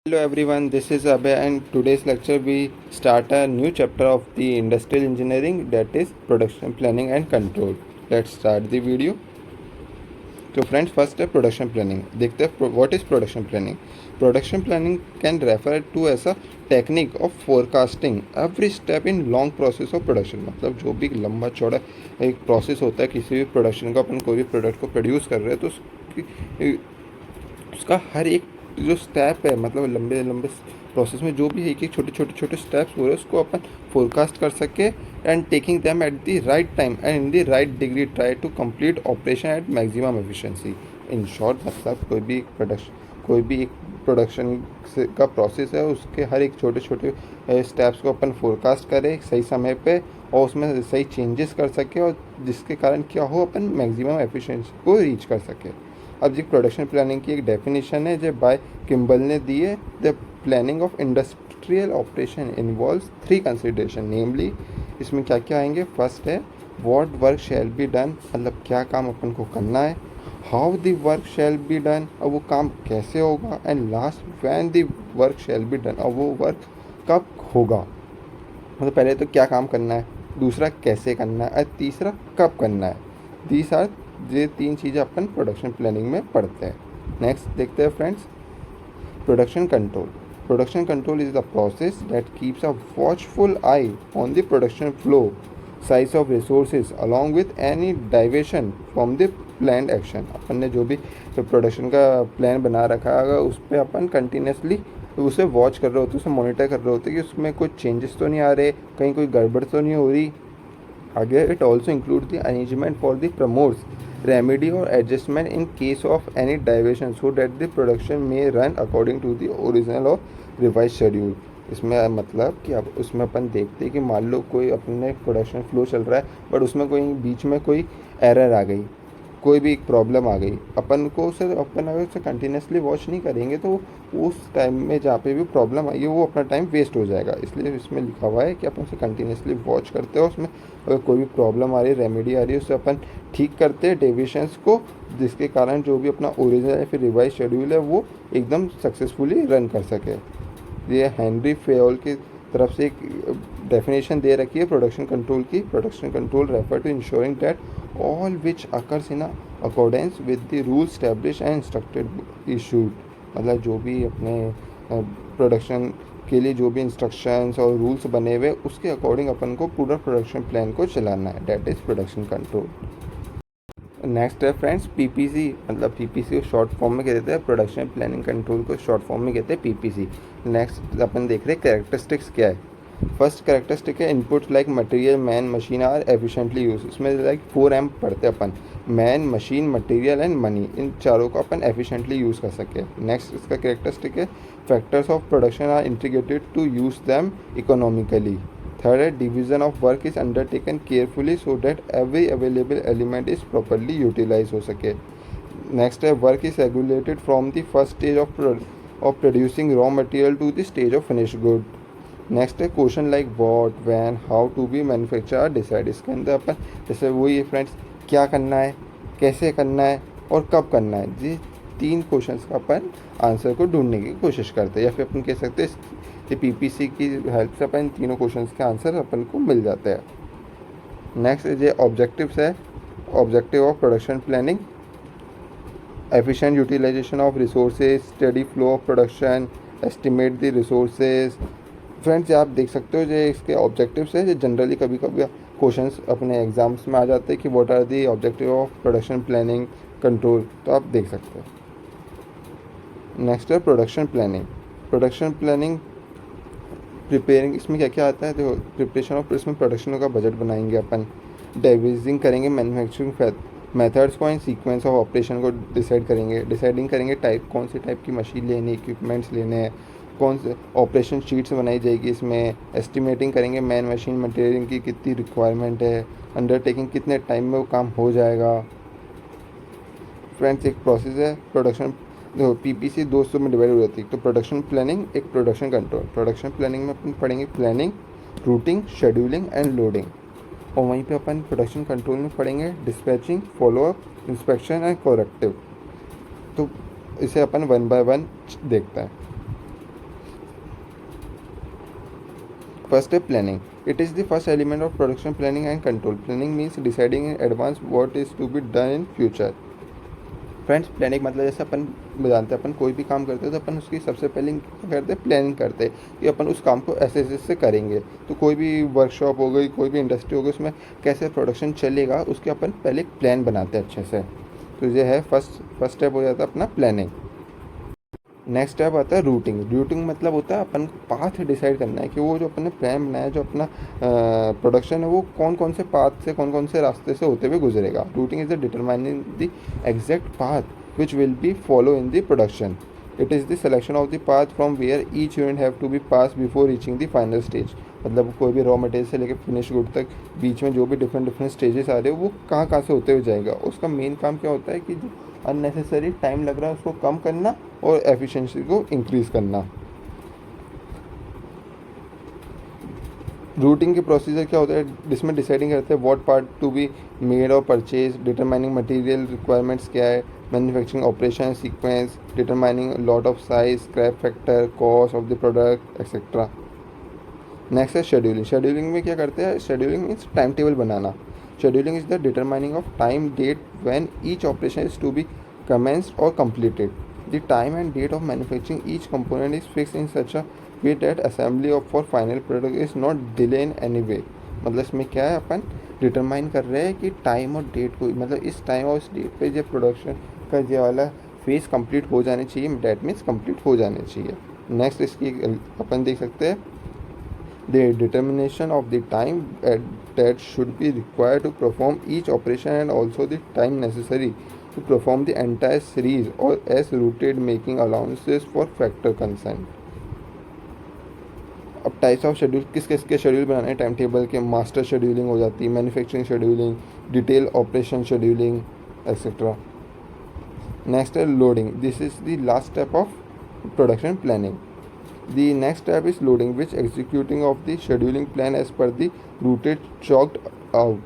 Hello everyone, this is Abhay and today's lecture we start a new chapter of the industrial engineering, that is production planning and control. Let's start the video. तो friends first है production planning. देखते हैं what is production planning. Production planning can refer to as a technique of forecasting every step in long process of production. मतलब जो भी लंबा चौड़ा एक प्रोसेस होता है किसी भी प्रोडक्शन का, अपन कोई भी प्रोडक्ट को प्रोड्यूस कर रहे हैं तो उसका हर एक जो स्टेप है, मतलब लंबे लंबे प्रोसेस में जो भी एक एक छोटे स्टेप्स हो रहे हैं उसको अपन फोरकास्ट कर सके and taking them at the right time and in the right degree try to complete operation at maximum efficiency. In short मतलब कोई भी एक प्रोडक्शन का प्रोसेस है उसके हर एक छोटे स्टेप्स को अपन फोरकास्ट करें सही समय पे और उसमें सही चेंजेस कर सके और जिसके कारण क्या हो अपन मैक्सिमम एफिशिएंसी को रीच कर सके. अब जी प्रोडक्शन प्लानिंग की एक डेफिनेशन है जो बाय किम्बल ने दी है. The planning of industrial operation involves three consideration, namely इसमें क्या क्या आएंगे. फर्स्ट है what work shall be done, मतलब क्या काम अपन को करना है. How the work shall be done, अब वो काम कैसे होगा. And last when the work shall be done, अब वो वर्क कब होगा. मतलब पहले तो क्या काम करना है, दूसरा कैसे करना है और तीसरा कब करना है. दीज आर ये तीन चीज़ें अपन प्रोडक्शन प्लानिंग में पढ़ते हैं. नेक्स्ट देखते हैं friends production control. Production control is the process that keeps a watchful eye on the production flow, size of resources along with any deviation from the planned action. अपन ने जो भी production का प्लान बना रखा है उस पर अपन कंटिन्यूसली उसे वॉच कर रहे होते, उसे मॉनिटर कर रहे होते कि उसमें कुछ चेंजेस तो नहीं आ रहे, कहीं कोई गड़बड़ तो नहीं हो रही. आगे it also include the arrangement for the prompts remedy और adjustment in case of any deviation so that the production may run according to the original और रिवाइज शेड्यूल. इसमें मतलब कि अब उसमें अपन देखते हैं कि मान लो कोई अपने प्रोडक्शन फ्लो चल रहा है बट उसमें कोई बीच में कोई एरर आ गई, कोई भी एक प्रॉब्लम आ गई, अपन को उसे अपन अगर उसे कंटिन्यूसली वॉच नहीं करेंगे तो उस टाइम में जहाँ पे भी प्रॉब्लम आई है वो अपना टाइम वेस्ट हो जाएगा. इसलिए इसमें लिखा हुआ है कि अपन उसे कंटिन्यूसली वॉच करते हो, उसमें अगर कोई भी प्रॉब्लम आ रही है, रेमेडी आ रही है, उससे अपन ठीक करते हैं डेविएशंस को, जिसके कारण जो भी अपना ओरिजिनल या फिर रिवाइज शेड्यूल है वो एकदम सक्सेसफुली रन कर सके. ये हेनरी फेयोल की तरफ से एक डेफिनेशन दे रखी है प्रोडक्शन कंट्रोल की. Production control refer to ensuring that all which occurs in accordance with the rules established and instructed issued. मतलब जो भी अपने प्रोडक्शन के लिए जो भी इंस्ट्रक्शंस और रूल्स बने हुए उसके अकॉर्डिंग अपन को पूरा प्रोडक्शन प्लान को चलाना है, that is production control. Next है फ्रेंड्स पीपीसी. मतलब पीपीसी को शॉर्ट फॉर्म में कहते हैं, प्रोडक्शन प्लानिंग कंट्रोल को शॉर्ट फॉर्म में कहते हैं पीपीसी. नेक्स्ट अपन देख रहे हैं कैरेक्टरिस्टिक्स क्या है. फर्स्ट कैरेक्टरिस्टिक है input like material man machine are efficiently use. इसमें लाइक 4M पढ़ते अपन, man machine material and money, इन चारों को अपन एफिशिएंटली यूज़ कर सके. नेक्स्ट इसका कैरेक्टरिस्टिक है factors of production are integrated to use them economically. Third है division of work is undertaken carefully so that every available element is properly utilise हो सके. नेक्स्ट है work is regulated from the first stage of producing raw material to the stage of finish good. Next है question like what when how to be manufacture decide. इसके अंदर अपन जैसे वही है friends, क्या करना है, कैसे करना है और कब करना है, ये तीन क्वेश्चंस का अपन आंसर को ढूंढने की कोशिश करते हैं, या फिर अपन कह सकते हैं कि पीपीसी की हेल्प से अपन तीनों क्वेश्चंस के आंसर अपन को मिल जाते हैं. नेक्स्ट ये ऑब्जेक्टिव्स है. Objective of production planning efficient utilization of resources, study flow of production, estimate the resources. Friends आप देख सकते हो जो इसके ऑब्जेक्टिव्स है, जो जनरली कभी कभी क्वेश्चंस अपने एग्जाम्स में आ जाते हैं कि what are the objective of production planning control, तो आप देख सकते हो. नेक्स्ट है production planning. Production planning preparing, इसमें क्या क्या आता है देखो. प्रिपरेशन ऑफ, इसमें प्रोडक्शन का बजट बनाएंगे अपन, डिवाइजिंग करेंगे मैन्युफैक्चरिंग मेथड्स को एंड सीक्वेंस ऑफ ऑपरेशन को डिसाइडिंग करेंगे टाइप, कौन सी टाइप की मशीन लेनी, इक्विपमेंट्स लेने हैं, कौन से ऑपरेशन शीट्स बनाई जाएगी. इसमें एस्टिमेटिंग करेंगे मैन मशीन मटेरियल की कितनी रिक्वायरमेंट है, अंडरटेकिंग कितने टाइम में वो काम हो जाएगा. फ्रेंड्स एक प्रोसेस है प्रोडक्शन, देखो पीपीसी दो हिस्सों में डिवाइड हो जाती है. तो प्रोडक्शन प्लानिंग, एक प्रोडक्शन कंट्रोल. प्रोडक्शन प्लानिंग में अपन पढ़ेंगे planning, routing, scheduling and loading. और वहीं पे अपन प्रोडक्शन कंट्रोल में पढ़ेंगे dispatching, follow up, inspection and corrective. तो इसे अपन 1 by 1 देखते हैं. First step, planning. It is the first element of production planning and control. Planning means deciding in advance what is to be done in future. Friends, planning मतलब जैसे अपन जानते हैं, अपन कोई भी काम करते हैं तो अपन उसकी सबसे पहले क्या करते हैं, प्लानिंग करते हैं कि अपन उस काम को ऐसे ऐसे से करेंगे। तो कोई भी वर्कशॉप हो गई, कोई भी इंडस्ट्री हो गई, उसमें कैसे प्रोडक्शन चलेगा उसके अपन पहले एक प्लान बनाते हैं अच्छे से। तो ये है फर्स्ट स्टेप हो जाता है अपना प्लानिंग। नेक्स्ट स्टेप आता है रूटिंग। रूटिंग मतलब होता है अपन पाथ डिसाइड करना है कि वो जो अपन ने प्लान बनाया, जो अपना प्रोडक्शन है, वो कौन कौन से पाथ से, कौन कौन से रास्ते से होते हुए गुजरेगा। Routing is the determining the exact path which will be follow in the production. It is the selection of the path from where each unit have to be pass before reaching the final stage. मतलब कोई भी raw material से लेकर finish good तक बीच में जो भी different stages आ रहे हैं वो कहाँ से होते हुए जाएगा। उसका मेन काम क्या होता है कि जो अननेसेसरी टाइम लग रहा है उसको कम करना और एफिशिएंसी को इंक्रीज़ करना। रूटिंग के प्रोसीजर क्या होता है, जिसमें डिसाइडिंग करते हैं what part to be made और परचेज, डिटरमाइनिंग मटेरियल रिक्वायरमेंट्स क्या है, manufacturing operation sequence, determining lot of size, scrap factor, cost of the product etcetera. Next है शेड्यूलिंग। शेड्यूलिंग में क्या करते हैं, शेड्यूलिंग मीन्स टाइम टेबल बनाना। Scheduling is the determining of time date when each operation is to be commenced or completed. The time and date of manufacturing each component is fixed in such a way that assembly of for final product is not delay in any way. मतलब इसमें क्या है, अपन determine कर रहे हैं कि time और date को, मतलब इस टाइम और इस डेट पे जो प्रोडक्शन का जो वाला फेज कंप्लीट हो जाने चाहिए, डेट मीन्स कंप्लीट हो जाने चाहिए। नेक्स्ट इसकी अपन देख सकते हैं the determination of the time that should be required to perform each operation and also the time necessary to perform the entire series or as routed, making allowances for factor concerned. अब types of schedule, किस किस के schedule बनाने हैं time table के, master scheduling हो जाती है, manufacturing scheduling, detail operation scheduling etcetera. Next है loading. This is the last step of production planning. The next step is loading, which executing of the scheduling plan as per the routed chalked out.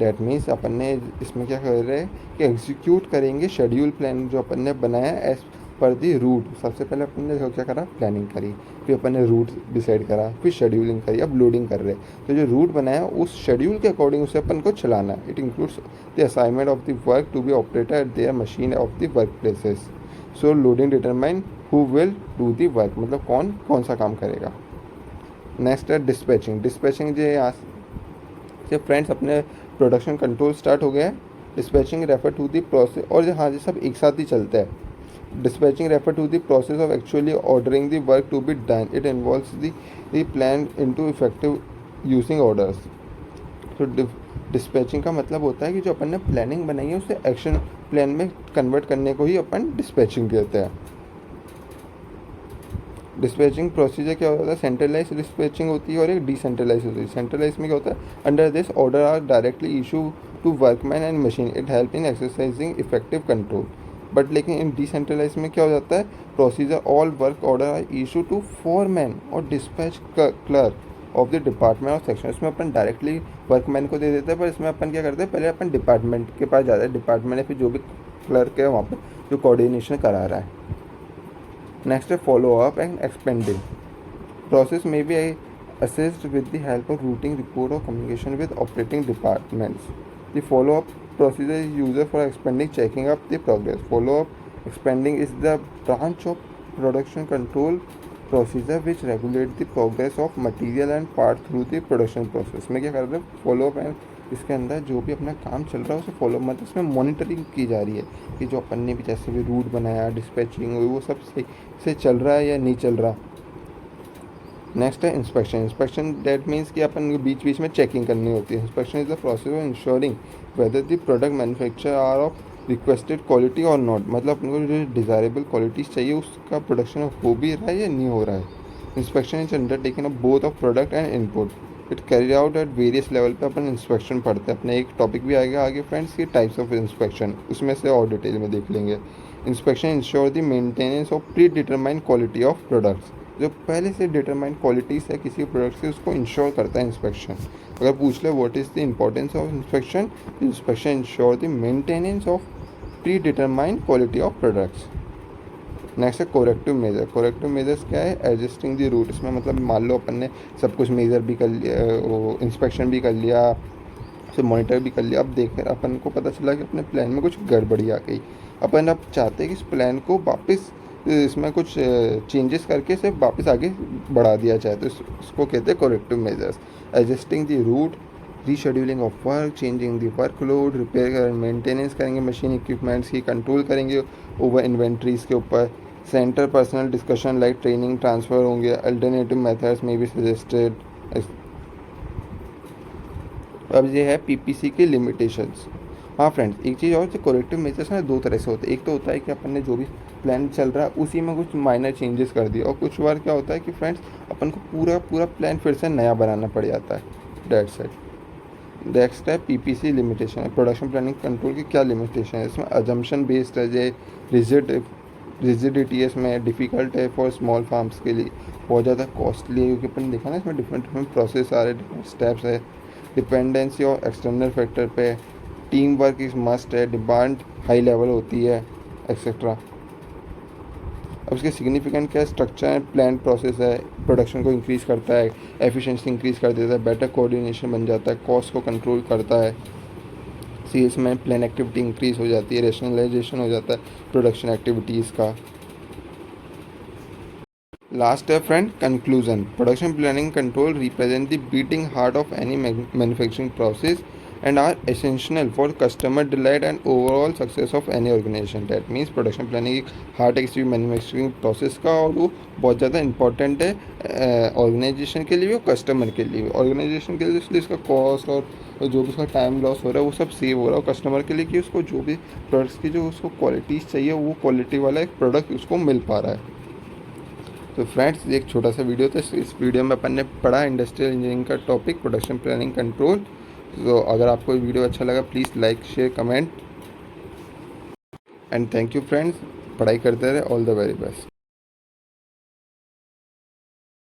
That means अपन ने इसमें क्या कर रहे हैं कि execute करेंगे schedule plan जो अपन ने बनाया एज पर दी रूट। सबसे पहले अपन ने क्या करा, प्लानिंग करी, फिर अपन ने रूट डिसाइड करा, फिर शेड्यूलिंग करी, अब लोडिंग कर रहे हैं। तो जो रूट बनाया उस शेड्यूल के अकॉर्डिंग उसे अपन को चलाना है। It includes the assignment of the work to be operator at their machine of the work places. So loading determine who will do the work, मतलब कौन कौन सा काम करेगा। नेक्स्ट है डिस्पैचिंग। डिस्पैचिंग जो यहाँ से फ्रेंड्स अपने प्रोडक्शन कंट्रोल स्टार्ट हो गया है। Dispatching refer to the process, और हाँ जी सब एक साथ ही चलता है। Dispatching refer to the process of actually ordering the work to be done. It involves the plan into effective using orders. तो डिस्पैचिंग का मतलब होता है कि जो अपन ने प्लानिंग बनाई है उसे एक्शन प्लान में कन्वर्ट करने को ही अपन डिस्पैचिंग कहते हैं। डिस्पैचिंग प्रोसीजर क्या होता है, सेंट्रलाइज डिस्पैचिंग होती है और एक डिसेंट्रलाइज होती है। सेंट्रलाइज में क्या होता है, under this order are directly issue to workman and machine, it help in exercising effective control. But लेकिन इन डिसेंट्रलाइज में क्या हो जाता है, procedure all work order are issue to foreman और dispatch clerk of the department of section. इसमें अपन directly workman को दे देते हैं, पर इसमें अपन क्या करते हैं, पहले अपन डिपार्टमेंट के पास जाते हैं, डिपार्टमेंट या फिर जो भी क्लर्क है वहाँ पर जो कोऑर्डिनेशन करा रहा है। Next है follow up and expanding. Process may be assessed with the help of routing report or communication with operating departments. The follow up procedure is used for expanding, checking up the progress. Follow up expanding is the branch of production control procedure which regulates the progress of material and part through the production process. में क्या करते हैं, follow up and इसके अंदर जो भी अपना काम चल रहा है उसे फॉलो, मतलब इसमें मॉनिटरिंग की जा रही है कि जो अपन ने भी जैसे भी रूट बनाया, डिस्पैचिंग हुई, वो सब सही से चल रहा है या नहीं चल रहा। नेक्स्ट है इंस्पेक्शन। इंस्पेक्शन दैट मीन्स कि अपन बीच बीच में चेकिंग करनी होती है। Inspection is the process of ensuring whether the product manufacture are of requested quality और नॉट, मतलब अपन को जो डिज़ायरेबल क्वालिटीज़ चाहिए उसका प्रोडक्शन हो भी रहा है या नहीं हो रहा है। Inspection is undertaken of both of product and input. It carry out at various level पे अपन इंस्पेक्शन पढ़ते हैं। अपने एक टॉपिक भी आएगा आगे फ्रेंड्स की टाइप्स ऑफ इंस्पेक्शन, उसमें से और डिटेल में देख लेंगे। Inspection ensure the maintenance of predetermined quality of products. जो पहले से डिटरमाइंड क्वालिटीज़ है किसी प्रोडक्ट से उसको इंश्योर करता है इंस्पेक्शन। अगर पूछ ले what is the importance of inspection, inspection ensure the maintenance of predetermined quality of products. Next है कोरेक्टिव मेजर। कोरेक्टिव मेजर्स क्या है? Adjusting the route. इसमें मतलब मान लो अपन ने सब कुछ मेजर भी कर लिया, वो इंस्पेक्शन भी कर लिया, उसे मॉनिटर भी कर लिया, अब देख कर अपन को पता चला कि अपने प्लान में कुछ गड़बड़ी आ गई। अपन अब चाहते हैं कि इस प्लान को वापस इसमें कुछ चेंजेस करके इसे वापस आगे बढ़ा दिया जाए, तो इसको कहते हैं corrective measures. Adjusting the route, rescheduling of work, changing the workload, repair maintenance करेंगे मशीन इक्विपमेंट्स की, कंट्रोल करेंगे ओवर इन्वेंट्रीज के ऊपर। Centre personnel discussion like training transfer होंगे, alternative methods may be suggested. अब ये है पीपीसी की लिमिटेशंस। हाँ फ्रेंड्स, एक चीज़ और, जो कोरेक्टिव मेजर्स ना दो तरह से होते हैं। एक तो होता है कि अपन ने जो भी प्लान चल रहा है उसी में कुछ माइनर चेंजेस कर दिए, और कुछ बार क्या होता है कि फ्रेंड्स अपन को पूरा पूरा प्लान फिर से नया बनाना पड़ जाता है। That's it. नेक्स्ट है PPC limitation. Production planning control की क्या लिमिटेशन है? इसमें अजम्पशन बेस्ड है, ये रिजिडिटी है, इसमें डिफ़िकल्ट है फॉर स्मॉल फार्म्स के लिए, बहुत ज़्यादा कॉस्टली है, क्योंकि अपन देखा ना इसमें डिफरेंट डिफरेंट प्रोसेस आ रहे, डिफरेंट स्टेप्स है। डिपेंडेंसी और एक्सटर्नल फैक्टर पे, टीम वर्क इज़ मस्ट है, डिमांड हाई लेवल होती है, एक्सेट्रा। अब इसके सिग्निफिकेंट क्या है? स्ट्रक्चर एंड प्लान प्रोसेस है, प्रोडक्शन को इंक्रीज़ करता है, एफिशिएंसी इंक्रीज़ कर देता है, बेटर कोऑर्डिनेशन बन जाता है, कॉस्ट को कंट्रोल करता है, सीएस में प्लान एक्टिविटी इंक्रीज़ हो जाती है, रेशनलाइजेशन हो जाता है प्रोडक्शन एक्टिविटीज़ का। लास्ट है friend conclusion. Production planning control represent the beating heart of any manufacturing process and are essential for customer delight and overall success of any organization. That means production planning एक heart है किसी भी manufacturing process का, और वो बहुत ज़्यादा important है ऑर्गेनाइजेशन के लिए भी और कस्टमर के लिए भी। ऑर्गेनाइजेशन के लिए इसलिए इसका कॉस्ट और जो भी उसका टाइम लॉस हो रहा है वो सब सेव हो रहा है, और कस्टमर के लिए कि उसको जो भी प्रोडक्ट्स की जो उसको क्वालिटीज़ चाहिए वो क्वालिटी वाला एक प्रोडक्ट उसको मिल पा रहा है। तो फ्रेंड्स, ये एक छोटा सा वीडियो था। इस वीडियो में अपन ने पढ़ा इंडस्ट्रियल इंजीनियरिंग का टॉपिक प्रोडक्शन प्लानिंग कंट्रोल। तो अगर आपको ये वीडियो अच्छा लगा please like share comment and thank you friends. पढ़ाई करते रहे। All the very best.